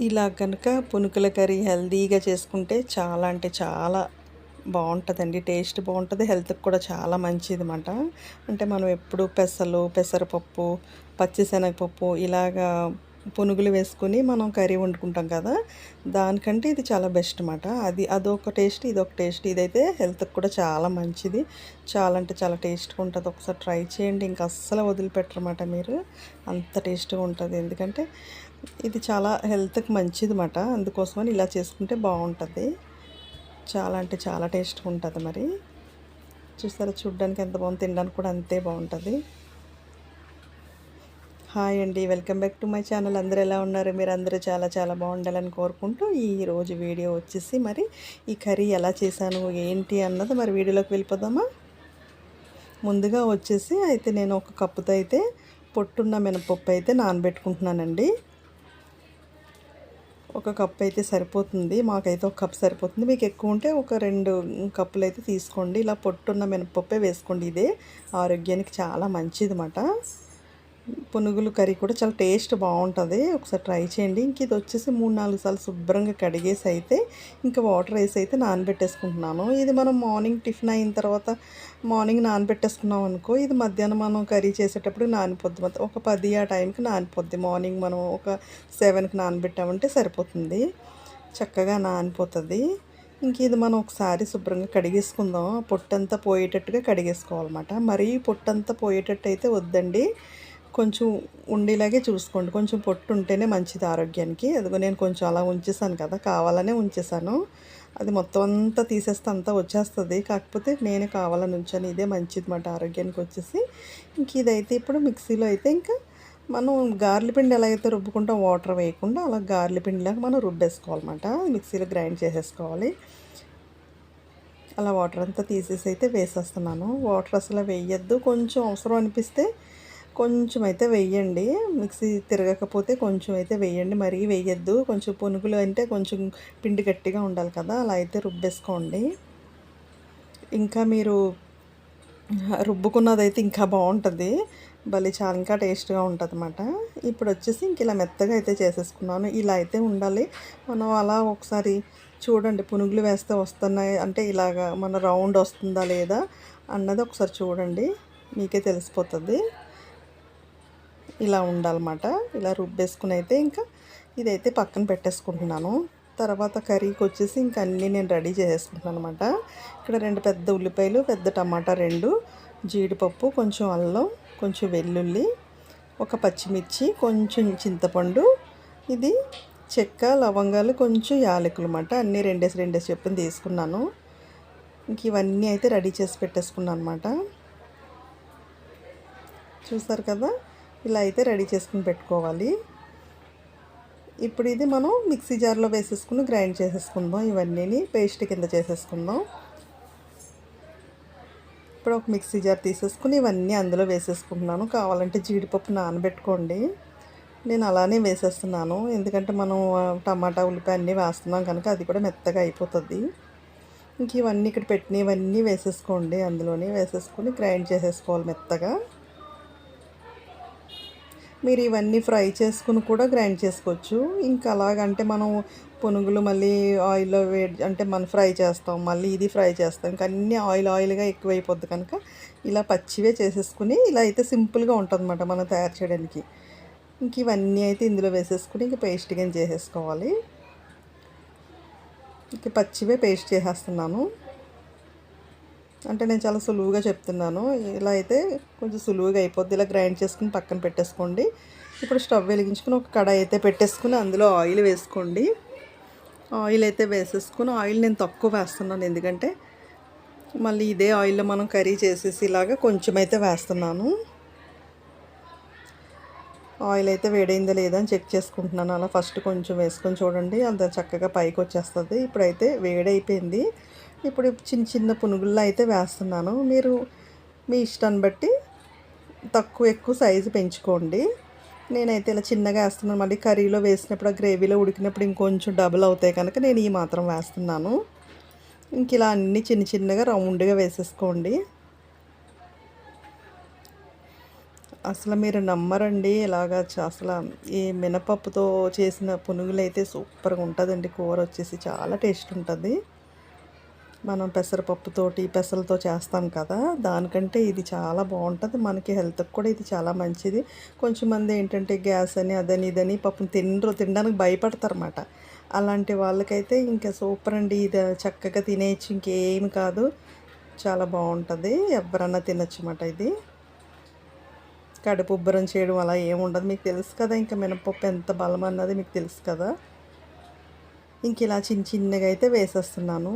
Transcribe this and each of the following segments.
ఇలా కనుక పునుకుల కర్రీ హెల్తీగా చేసుకుంటే చాలా అంటే చాలా బాగుంటుందండి. టేస్ట్ బాగుంటుంది, హెల్త్కి కూడా చాలా మంచిదన్నమాట. అంటే మనం ఎప్పుడు పెసలు, పెసరపప్పు, పచ్చిశనగపప్పు ఇలాగా పునుగులు వేసుకొని మనం కర్రీ వండుకుంటాం కదా, దానికంటే ఇది చాలా బెస్ట్ అన్నమాట. అదొక టేస్ట్, ఇదొక టేస్ట్. ఇదైతే హెల్త్కి కూడా చాలా మంచిది. చాలా అంటే చాలా టేస్ట్గా ఉంటుంది. ఒకసారి ట్రై చేయండి, ఇంకా అస్సలు వదిలిపెట్టరన్నమాట మీరు. అంత టేస్ట్గా ఉంటుంది. ఎందుకంటే ఇది చాలా హెల్త్కి మంచిదన్నమాట. అందుకోసమని ఇలా చేసుకుంటే బాగుంటుంది. చాలా అంటే చాలా టేస్ట్గా ఉంటుంది. మరి చూసారా, చూడ్డానికి ఎంత బాగుంది, తినడానికి కూడా అంతే బాగుంటుంది. హాయ్ అండి, welcome back to my channel. అందరూ ఎలా ఉన్నారు? మీరు అందరూ చాలా చాలా బాగుండాలని కోరుకుంటూ ఈరోజు వీడియో వచ్చేసి మరి ఈ కర్రీ ఎలా చేశాను ఏంటి అన్నది మరి వీడియోలోకి వెళ్ళిపోదామా. ముందుగా వచ్చేసి అయితే నేను ఒక కప్పుతో అయితే పొట్టున్న మినపప్పు అయితే నానబెట్టుకుంటున్నానండి. ఒక కప్ అయితే సరిపోతుంది, మాకైతే ఒక కప్ సరిపోతుంది. మీకు ఎక్కువ ఉంటే ఒక 2 కప్పులు అయితే తీసుకోండి. ఇలా పొట్టున్న మినపప్పే వేసుకోండి. ఇదే ఆరోగ్యానికి చాలా మంచిదన్నమాట. పునుగులు కర్రీ కూడా చాలా టేస్ట్ బాగుంటుంది. ఒకసారి ట్రై చేయండి. ఇంక ఇది వచ్చేసి 3-4 సార్లు శుభ్రంగా కడిగేసి అయితే ఇంకా వాటర్ వేసి అయితే నానబెట్టేసుకుంటున్నాను. ఇది మనం మార్నింగ్ టిఫిన్ అయిన తర్వాత మార్నింగ్ నానబెట్టేసుకున్నాం అనుకో, ఇది మధ్యాహ్నం మనం కర్రీ చేసేటప్పుడు నానిపోద్ది. మొత్తం ఒక 10 ఆ టైంకి నానిపోద్ది. మార్నింగ్ మనం ఒక 7కి నానబెట్టామంటే సరిపోతుంది, చక్కగా నానిపోతుంది. ఇంక ఇది మనం ఒకసారి శుభ్రంగా కడిగేసుకుందాం. పొట్టంతా పోయేటట్టుగా కడిగేసుకోవాలన్నమాట. మరీ పొట్టంతా పోయేటట్టు అయితే వద్దండి, కొంచెం ఉండేలాగే చూసుకోండి. కొంచెం పొట్టు ఉంటేనే మంచిది ఆరోగ్యానికి. అదిగో నేను కొంచెం అలా ఉంచేసాను కదా, కావాలనే ఉంచేసాను. అది మొత్తం అంతా తీసేస్తే అంతా వచ్చేస్తుంది, కాకపోతే నేను కావాలని ఉంచాను. ఇదే మంచిది మాట ఆరోగ్యానికి వచ్చేసి. ఇంక ఇదైతే ఇప్పుడు మిక్సీలో అయితే ఇంకా మనం గార్లి పిండి ఎలా అయితే రుబ్బుకుంటాం వాటర్ వేయకుండా, అలా గార్లి పిండిలాగా మనం రుబ్బేసుకోవాలన్నమాట. మిక్సీలో గ్రైండ్ చేసేసుకోవాలి. అలా వాటర్ అంతా తీసేసి అయితే వేసేస్తున్నాను. వాటర్ అసలు వేయద్దు, కొంచెం అవసరం అనిపిస్తే కొంచెం అయితే వేయండి. మిక్సీ తిరగకపోతే కొంచెం అయితే వేయండి, మరీ వేయద్దు. కొంచెం పునుగులు అంటే కొంచెం పిండి గట్టిగా ఉండాలి కదా, అలా అయితే రుబ్బేసుకోండి. ఇంకా మీరు రుబ్బుకున్నదైతే ఇంకా బాగుంటుంది, భలే చాలా ఇంకా టేస్ట్గా ఉంటుంది అన్నమాట. ఇప్పుడు వచ్చేసి ఇంక ఇలా మెత్తగా అయితే చేసేసుకున్నాను. ఇలా అయితే ఉండాలి. మనం అలా ఒకసారి చూడండి, పునుగులు వేస్తే వస్తున్నాయి అంటే ఇలాగా మన రౌండ్ వస్తుందా లేదా అన్నది ఒకసారి చూడండి, మీకే తెలిసిపోతుంది. ఇలా ఉండాలన్నమాట. ఇలా రుబ్బేసుకుని అయితే ఇంకా ఇదైతే పక్కన పెట్టేసుకుంటున్నాను. తర్వాత కర్రీకి వచ్చేసి ఇంకా అన్నీ నేను రెడీ చేసేసుకుంటున్నాను అనమాట. ఇక్కడ 2 పెద్ద ఉల్లిపాయలు, పెద్ద టమాటా 2, జీడిపప్పు, కొంచెం అల్లం, కొంచెం వెల్లుల్లి, ఒక పచ్చిమిర్చి, కొంచెం చింతపండు, ఇది చెక్క, లవంగాలు, కొంచెం యాలకులు అన్నమాట. అన్నీ 2 చొప్పున తీసుకున్నాను. ఇంక ఇవన్నీ అయితే రెడీ చేసి పెట్టేసుకున్నాను అనమాట. చూసారు కదా, ఇలా అయితే రెడీ చేసుకుని పెట్టుకోవాలి. ఇప్పుడు ఇది మనం మిక్సీ జార్లో వేసేసుకుని గ్రైండ్ చేసేసుకుందాం. ఇవన్నీ పేస్ట్ కింద చేసేసుకుందాం. ఇప్పుడు ఒక మిక్సీ జార్ తీసేసుకుని ఇవన్నీ అందులో వేసేసుకుంటున్నాను. కావాలంటే జీడిపప్పు నానబెట్టుకోండి, నేను అలానే వేసేస్తున్నాను. ఎందుకంటే మనం టమాటా, ఉల్లిపాయ అన్నీ వేస్తున్నాం కనుక అది కూడా మెత్తగా అయిపోతుంది. ఇంక ఇవన్నీ ఇక్కడ పెట్టినవన్నీ వేసేసుకోండి, అందులోనే వేసేసుకొని గ్రైండ్ చేసేసుకోవాలి మెత్తగా. మీరు ఇవన్నీ ఫ్రై చేసుకుని కూడా గ్రైండ్ చేసుకోవచ్చు. ఇంకా అలాగంటే మనం పునుగులు మళ్ళీ ఆయిల్లో అంటే మనం ఫ్రై చేస్తాం, మళ్ళీ ఇది ఫ్రై చేస్తాం, ఇంకా అన్నీ ఆయిల్గా ఎక్కువైపోద్ది కనుక ఇలా పచ్చివే చేసేసుకుని ఇలా అయితే సింపుల్గా ఉంటుందన్నమాట మనం తయారు చేయడానికి. ఇంక ఇవన్నీ అయితే ఇందులో వేసేసుకుని ఇంక పేస్ట్ కింద చేసేసుకోవాలి. ఇంక పచ్చివే పేస్ట్ చేసేస్తున్నాను. అంటే నేను చాలా సులువుగా చెప్తున్నాను. ఇలా అయితే కొంచెం సులువుగా అయిపోద్ది. ఇలా గ్రైండ్ చేసుకుని పక్కన పెట్టేసుకోండి. ఇప్పుడు స్టవ్ వెలిగించుకుని ఒక కడాయి అయితే పెట్టేసుకుని అందులో ఆయిల్ వేసుకోండి. ఆయిల్ అయితే వేసేసుకుని, ఆయిల్ నేను తక్కువ వేస్తున్నాను ఎందుకంటే మళ్ళీ ఇదే ఆయిల్లో మనం కర్రీ చేసేసి ఇలాగా కొంచెం అయితే వేస్తున్నాను. ఆయిల్ అయితే వేడైందా లేదా అని చెక్ చేసుకుంటున్నాను. అలా ఫస్ట్ కొంచెం వేసుకొని చూడండి, అంత చక్కగా పైకి వచ్చేస్తుంది. ఇప్పుడైతే వేడైపోయింది. ఇప్పుడు చిన్న చిన్న పునుగుల్లో అయితే వేస్తున్నాను. మీరు మీ ఇష్టాన్ని బట్టి తక్కువ ఎక్కువ సైజు పెంచుకోండి. నేనైతే ఇలా చిన్నగా వేస్తున్నాను. మళ్ళీ కర్రీలో వేసినప్పుడు, ఆ గ్రేవీలో ఉడికినప్పుడు ఇంకొంచెం డబుల్ అవుతాయి కనుక నేను ఈ మాత్రం వేస్తున్నాను. ఇంక ఇలా అన్నీ చిన్న చిన్నగా రౌండ్గా వేసేసుకోండి. అసలు మీరు నమ్మరండి. ఇలాగా అసల ఈ మినపప్పుతో చేసిన పునుగులైతే సూపర్‌గా ఉంటదండి. కూర వచ్చేసి చాలా టేస్ట్ ఉంటది. మనం పెసరపప్పుతోటి, పెసలతో చేస్తాం కదా! దానికంటే ఇది చాలా బావుంటది. మనకి హెల్త్‌కి కూడా ఇది చాలా మంచిది. కొంచెం మంది ఏంటంటే గ్యాస్ అని, అదని, ఇదని పాపం తినడానికి భయపడతారన్నమాట. అలాంటి వాళ్ళకైతే ఇంకా సూపర్ అండి. ఇది చక్కగా తినేయచ్చు. ఇంకేమి కాదు. చాలా బావుంటది. ఎవ్వరన్నా తినొచ్చన్నమాట ఇది. కడుపు ఉబ్బరం చేయడం అలా ఏముండదు. మీకు తెలుసు కదా! ఇంకా మినపప్పు ఎంత బలమన్నది మీకు తెలుసు కదా! ఇంక ఇలా చిన్నగా అయితే వేసేస్తున్నాను.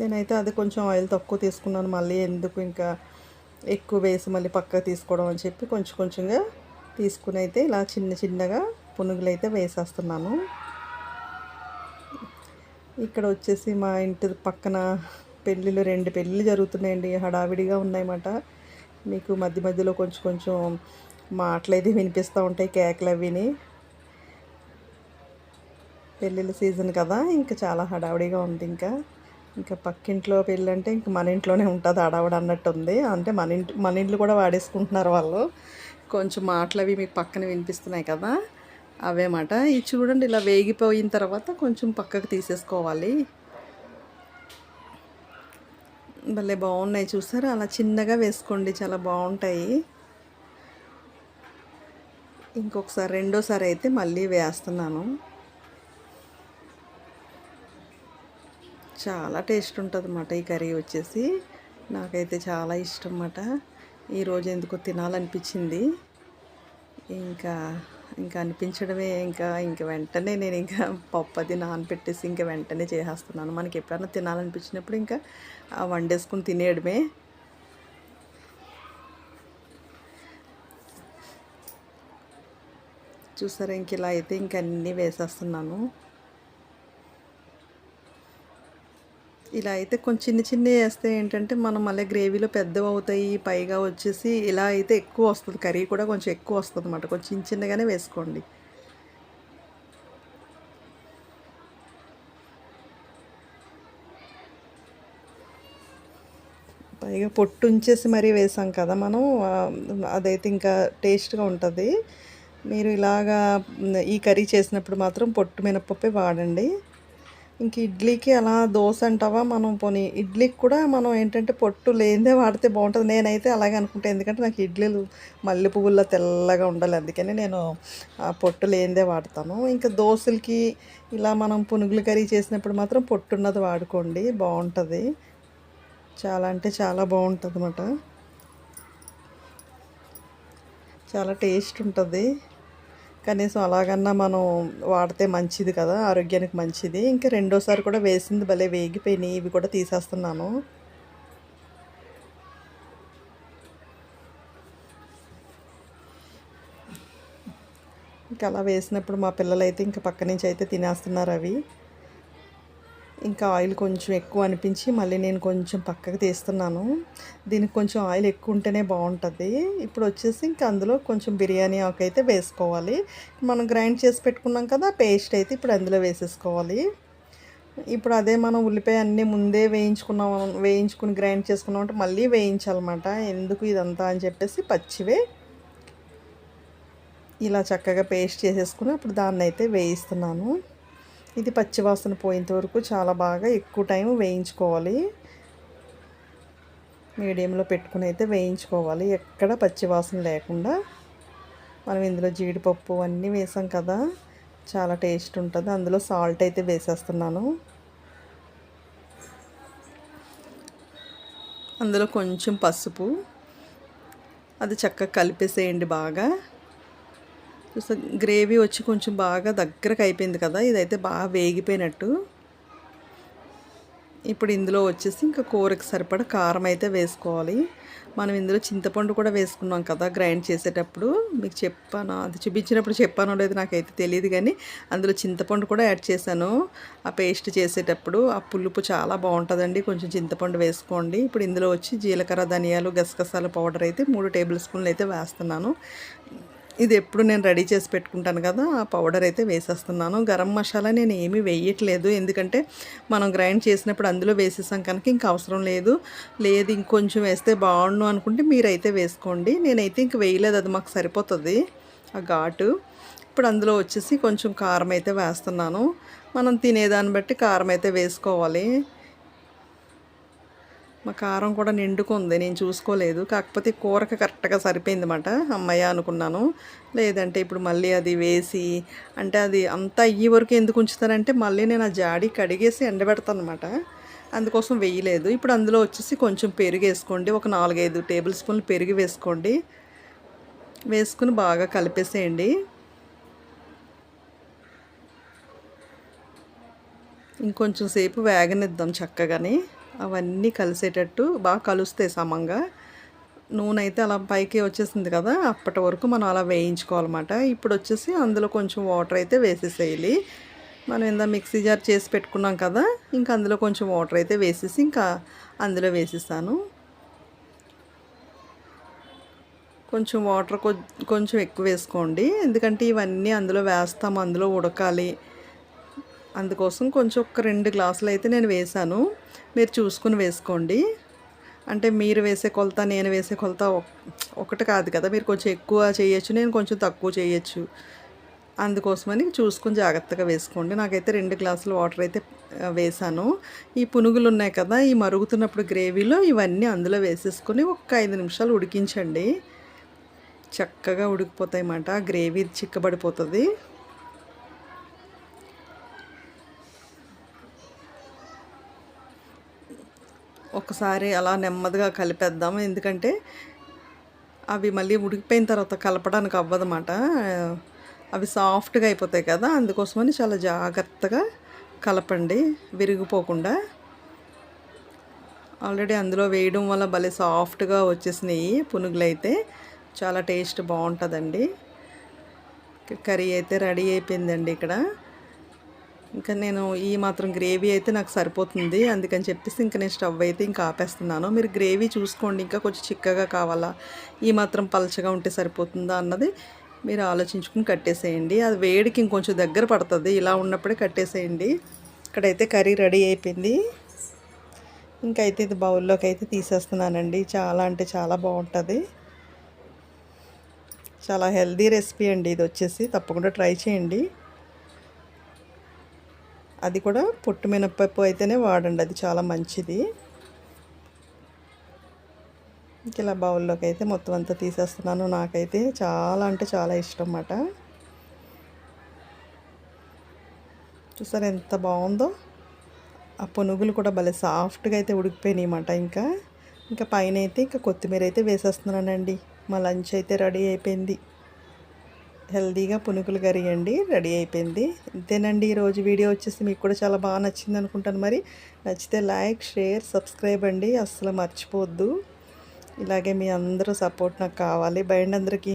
నేనైతే అది కొంచెం ఆయిల్ తక్కువ తీసుకున్నాను. మళ్ళీ ఎందుకు ఇంకా ఎక్కువ వేసి మళ్ళీ పక్కకు తీసుకోవడం అని చెప్పి కొంచెం కొంచెంగా తీసుకుని అయితే ఇలా చిన్నగా పునుగులైతే వేసేస్తున్నాను. ఇక్కడ వచ్చేసి మా ఇంటి పక్కన పెళ్ళిళ్ళు 2 పెళ్ళిళ్ళు జరుగుతున్నాయండి. హడావిడిగా ఉన్నాయన్నమాట. మీకు మధ్య మధ్యలో కొంచెం కొంచెం మాటలైతే వినిపిస్తూ ఉంటాయి, కేకలు అవిని. పెళ్ళిళ్ళ సీజన్ కదా, ఇంకా చాలా హడావిడిగా ఉంది. ఇంకా పక్కింట్లో పెళ్ళంటే ఇంక మన ఇంట్లోనే ఉంటుంది హడావిడి అన్నట్టుంది. అంటే మన ఇంట్లో కూడా వాడేసుకుంటున్నారు వాళ్ళు. కొంచెం మాటలు అవి మీకు పక్కన వినిపిస్తున్నాయి కదా, అవేమాట. ఇది చూడండి, ఇలా వేగిపోయిన తర్వాత కొంచెం పక్కకు తీసేసుకోవాలి. భలే బాగున్నాయి చూసారా, అలా చిన్నగా వేసుకోండి, చాలా బాగుంటాయి. ఇంకొకసారి రెండోసారి అయితే మళ్ళీ వేస్తున్నాను. చాలా టేస్ట్ ఉంటుంది అన్నమాట ఈ కర్రీ వచ్చేసి. నాకైతే చాలా ఇష్టం అన్నమాట. ఈరోజు ఎందుకో తినాలనిపించింది. ఇంకా అనిపించడమే. ఇంకా వెంటనే నేను పప్పు అది నానబెట్టేసి ఇంకా వెంటనే చేసేస్తున్నాను. మనకి ఎప్పుడైనా తినాలనిపించినప్పుడు ఇంకా వండేసుకుని తినేయడమే. చూసారా, ఇంక ఇలా అయితే ఇంక అన్నీ వేసేస్తున్నాను. ఇలా అయితే కొంచెం చిన్నవి వేస్తే ఏంటంటే మనం మళ్ళీ గ్రేవీలో పెద్దవి అవుతాయి. పైగా వచ్చేసి ఇలా అయితే ఎక్కువ వస్తుంది, కర్రీ కూడా కొంచెం ఎక్కువ వస్తుంది అన్నమాట. కొంచెం చిన్నగానే వేసుకోండి. పైగా పొట్టు ఉంచేసి మరీ వేసాం కదా మనం, అదైతే ఇంకా టేస్ట్గా ఉంటుంది. మీరు ఇలాగా ఈ కర్రీ చేసినప్పుడు మాత్రం పొట్టు మినపప్పే వాడండి. ఇంక ఇడ్లీకి అలా దోశ అంటావా, మనం పోనీ ఇడ్లీకి కూడా మనం ఏంటంటే పొట్టు లేనిదే వాడితే బాగుంటుంది. నేనైతే అలాగే అనుకుంటాను, ఎందుకంటే నాకు ఇడ్లీలు మల్లె పువ్వుల్లో తెల్లగా ఉండాలి, అందుకని నేను పొట్టు లేనిదే వాడతాను. ఇంకా దోశలకి ఇలా మనం పునుగులు కర్రీ చేసినప్పుడు మాత్రం పొట్టున్నది వాడుకోండి, బాగుంటుంది. చాలా అంటే చాలా బాగుంటుంది అన్నమాట. చాలా టేస్ట్ ఉంటుంది. కనీసం అలాగన్నా మనం వాడితే మంచిది కదా, ఆరోగ్యానికి మంచిది. ఇంకా రెండోసారి కూడా వేసింది భలే వేగిపోయినాయి, ఇవి కూడా తీసేస్తున్నాను. ఇంకా అలా వేసినప్పుడు మా పిల్లలైతే ఇంకా పక్క నుంచి అయితే తినేస్తున్నారు అవి. ఇంకా ఆయిల్ కొంచెం ఎక్కువ అనిపించి మళ్ళీ నేను కొంచెం పక్కకు తీస్తున్నాను. దీనికి కొంచెం ఆయిల్ ఎక్కువ ఉంటేనే బాగుంటుంది. ఇప్పుడు వచ్చేసి ఇంకా అందులో కొంచెం బిర్యానీ ఆకు అయితే వేసుకోవాలి. మనం గ్రైండ్ చేసి పెట్టుకున్నాం కదా పేస్ట్ అయితే ఇప్పుడు అందులో వేసేసుకోవాలి. ఇప్పుడు అదే మనం ఉల్లిపాయ అన్నీ ముందే వేయించుకుని గ్రైండ్ చేసుకున్నాం అంటే మళ్ళీ వేయించాలన్నమాట. ఎందుకు ఇదంతా అని చెప్పేసి పచ్చివే ఇలా చక్కగా పేస్ట్ చేసేసుకుని అప్పుడు దాన్ని అయితే వేయిస్తున్నాను. ఇది పచ్చివాసన పోయేంత వరకు చాలా బాగా ఎక్కువ టైం వేయించుకోవాలి. మీడియంలో పెట్టుకుని అయితే వేయించుకోవాలి, ఎక్కడ పచ్చివాసన లేకుండా. మనం ఇందులో జీడిపప్పు అన్నీ వేసాం కదా, చాలా టేస్ట్ ఉంటుంది. అందులో సాల్ట్ అయితే వేసేస్తున్నాను. అందులో కొంచెం పసుపు, అది చక్కగా కలిపేసేయండి బాగా. చూస్తే గ్రేవీ వచ్చి కొంచెం బాగా దగ్గరకు అయిపోయింది కదా, ఇదైతే బాగా వేగిపోయినట్టు. ఇప్పుడు ఇందులో వచ్చేసి ఇంకా కూరకి సరిపడా కారం అయితే వేసుకోవాలి. మనం ఇందులో చింతపండు కూడా వేసుకున్నాం కదా గ్రైండ్ చేసేటప్పుడు, మీకు చెప్పాను, అది చూపించినప్పుడు చెప్పానో లేదు నాకైతే తెలియదు, కానీ అందులో చింతపండు కూడా యాడ్ చేశాను ఆ పేస్ట్ చేసేటప్పుడు. ఆ పులుపు చాలా బాగుంటుందండి, కొంచెం చింతపండు వేసుకోండి. ఇప్పుడు ఇందులో వచ్చి జీలకర్ర, ధనియాలు, గసగసాల పౌడర్ అయితే 3 టేబుల్ స్పూన్లు అయితే వేస్తున్నాను. ఇది ఎప్పుడు నేను రెడీ చేసి పెట్టుకుంటాను కదా, ఆ పౌడర్ అయితే వేసేస్తున్నాను. గరం మసాలా నేను ఏమీ వేయట్లేదు, ఎందుకంటే మనం గ్రైండ్ చేసినప్పుడు అందులో వేసేసాం కనుక ఇంక అవసరం లేదు. లేదు ఇంకొంచెం వేస్తే బాగుండు అనుకుంటే మీరైతే వేసుకోండి. నేనైతే ఇంక వేయలేదు, అది మాకు సరిపోతుంది ఆ ఘాటు. ఇప్పుడు అందులో వచ్చేసి కొంచెం కారం అయితే వేస్తున్నాను. మనం తినేదాన్ని బట్టి కారం అయితే వేసుకోవాలి. మా కారం కూడా నిండుకుంది, నేను చూసుకోలేదు. కాకపోతే కూరకి కరెక్ట్గా సరిపోయిందన్నమాట. అమ్మయ్య అనుకున్నాను. లేదంటే ఇప్పుడు మళ్ళీ అది వేసి, అంటే అది అంతా అయ్యే వరకు ఎందుకు ఉంచుతానంటే మళ్ళీ నేను ఆ జాడి కడిగేసి ఎండబెడతాను అనమాట. అందుకోసం వేయలేదు. ఇప్పుడు అందులో వచ్చేసి కొంచెం పెరుగు వేసుకోండి. ఒక 4-5 టేబుల్ స్పూన్లు పెరుగు వేసుకోండి. వేసుకుని బాగా కలిపేసేయండి. ఇంకొంచెం సేపు వేగనిద్దాం చక్కగాని. అవన్నీ కలిసేటట్టు బాగా కలుస్తాయి సమంగా. నూనె అయితే అలా పైకి వచ్చేసింది కదా, అప్పటి వరకు మనం అలా వేయించుకోవాలన్నమాట. ఇప్పుడు వచ్చేసి అందులో కొంచెం వాటర్ అయితే వేసేసేయాలి. మనం ఇందా మిక్సీ జార్ చేసి పెట్టుకున్నాం కదా, ఇంకా అందులో కొంచెం వాటర్ అయితే వేసేసి ఇంకా అందులో వేసేసాను. కొంచెం వాటర్ కొంచెం ఎక్కువ వేసుకోండి, ఎందుకంటే ఇవన్నీ అందులో వేస్తాము, అందులో ఉడకాలి. అందుకోసం కొంచెం ఒక 2 గ్లాసులు అయితే నేను వేసాను. మీరు చూసుకుని వేసుకోండి. అంటే మీరు వేసే కొలత నేను వేసే కొలత ఒకటి కాదు కదా, మీరు కొంచెం ఎక్కువ చేయొచ్చు, నేను కొంచెం తక్కువ చేయొచ్చు. అందుకోసమని చూసుకొని జాగ్రత్తగా వేసుకోండి. నాకైతే 2 గ్లాసులు వాటర్ అయితే వేసాను. ఈ పునుగులు ఉన్నాయి కదా, ఈ మరుగుతున్నప్పుడు గ్రేవీలో ఇవన్నీ అందులో వేసేసుకొని ఒక 5 నిమిషాలు ఉడికించండి. చక్కగా ఉడికిపోతాయి అన్నమాట, గ్రేవీ చిక్కబడిపోతుంది. ఒకసారి అలా నెమ్మదిగా కలిపేద్దాము, ఎందుకంటే అవి మళ్ళీ ఉడికిపోయిన తర్వాత కలపడానికి అవ్వదన్నమాట. అవి సాఫ్ట్గా అయిపోతాయి కదా, అందుకోసమని చాలా జాగ్రత్తగా కలపండి విరిగిపోకుండా. ఆల్రెడీ అందులో వేయడం వల్ల భలే సాఫ్ట్గా వచ్చేసినాయి పునుగులు అయితే. చాలా టేస్ట్ బాగుంటుందండి. కర్రీ అయితే రెడీ అయిపోయిందండి ఇక్కడ. ఇంకా నేను ఈ మాత్రం గ్రేవీ అయితే నాకు సరిపోతుంది, అందుకని చెప్పేసి ఇంకా నేను స్టవ్ అయితే ఇంకా ఆపేస్తున్నాను. మీరు గ్రేవీ చూసుకోండి, ఇంకా కొంచెం చిక్కగా కావాలా, ఈ మాత్రం పలచగా ఉంటే సరిపోతుందా అన్నది మీరు ఆలోచించుకుని కట్టేసేయండి. అది వేడికి ఇంకొంచెం దగ్గర పడుతుంది, ఇలా ఉన్నప్పుడే కట్టేసేయండి. ఇక్కడైతే కర్రీ రెడీ అయిపోయింది. ఇంకైతే ఇది బౌల్లోకి అయితే తీసేస్తున్నానండి. చాలా అంటే చాలా బాగుంటుంది. చాలా హెల్దీ రెసిపీ అండి ఇది వచ్చేసి, తప్పకుండా ట్రై చేయండి. అది కూడా పొట్టు మినపప్పు అయితేనే వాడండి, అది చాలా మంచిది. ఇలా బౌల్లోకి అయితే మొత్తం అంతా తీసేస్తున్నాను. నాకైతే చాలా అంటే చాలా ఇష్టం అన్నమాట. చూసారు ఎంత బాగుందో, ఆ పునుగులు కూడా భలే సాఫ్ట్గా అయితే ఉడికిపోయినాయి అన్నమాట. ఇంకా పైన అయితే ఇంకా కొత్తిమీర అయితే వేసేస్తున్నానండి. మా లంచ్ అయితే రెడీ అయిపోయింది. హెల్దీగా పునుగులు కర్రీ అండి రెడీ అయిపోయింది. ఇంతేనండి ఈరోజు వీడియో వచ్చేసి మీకు కూడా చాలా బాగా నచ్చింది అనుకుంటాను. మరి నచ్చితే లైక్, షేర్, సబ్స్క్రైబ్ అండి, అస్సలు మర్చిపోవద్దు. ఇలాగే మీ అందరూ సపోర్ట్ నాకు కావాలి. బై అండి అందరికీ.